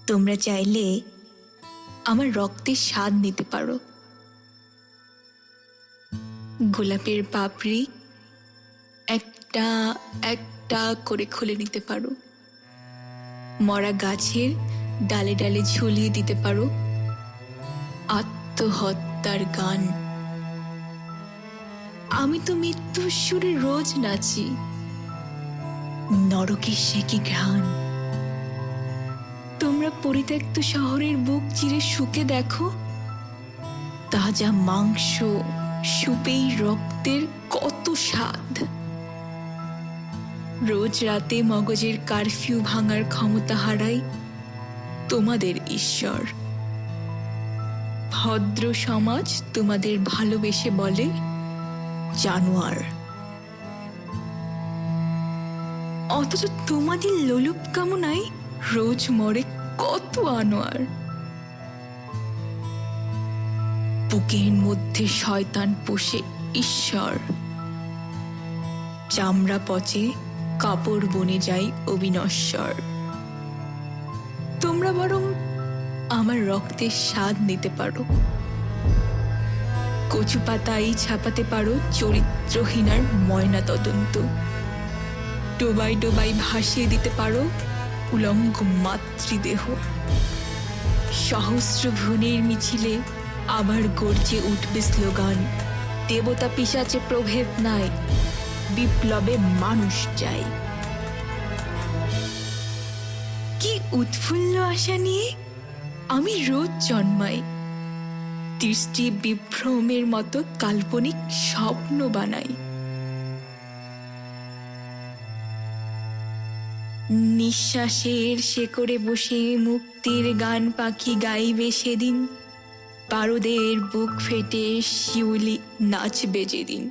তোমরা চাইলে আমার রক্তের স্বাদ নিতে পারো। গোলাপের পাপড়ি একটা একটা করে খুলে নিতে পারো। মরা গাছের ডালে ডালে ঝুলিয়ে দিতে পারো আত্মহত্যার গান। আমি তো মৃত্যুর সুরে রোজ নাচি, নরকের সে কি ঘ্রাণ। তোমরা পরিত্যক্ত শহরের বুক চিরে শুকে দেখো, তাজা মাংস, সুপেই রক্তের কত স্বাদ। রোজ রাতে মগজের কারফিউ ভাঙার ক্ষমতা হারাই তোমাদের ঈশ্বর। ভদ্র সমাজ তোমাদের ভালোবেসে বলে জানোয়ার, অথচ তোমাদের লোলুপ কামনায় রোজ মরে কত আনোয়ার। বুকের মধ্যে শয়তান পোষে ঈশ্বর, চামড়া পচে কাপড় বনে যায় অবিনশ্বর। তোমরা বরং আমার রক্তের স্বাদ নিতে পারো, কচু পাতায় ছাপাতে পারো চরিত্রহীনার ময়না তদন্ত। ডোবাই ডোবাই ভাসিয়ে দিতে পারো উলঙ্গ মাতৃদেহ। সহস্র ভ্রূণের মিছিলে আবার গর্জে উঠবে স্লোগান, দেবতা পিশাচে প্রভেদ নাই, বিপ্লবে মানুষ চাই। কি উৎফুল্ল আশা নিয়ে আমি রোজ জন্মাই, দৃষ্টি বিভ্রমের মতো কাল্পনিক স্বপ্ন বানাই। নিঃশ্বাসের শেকড়ে বসে মুক্তির গান পাখি গাইবে সেদিন, পারদের বুক ফেটে শিউলি নাচবে যেদিন।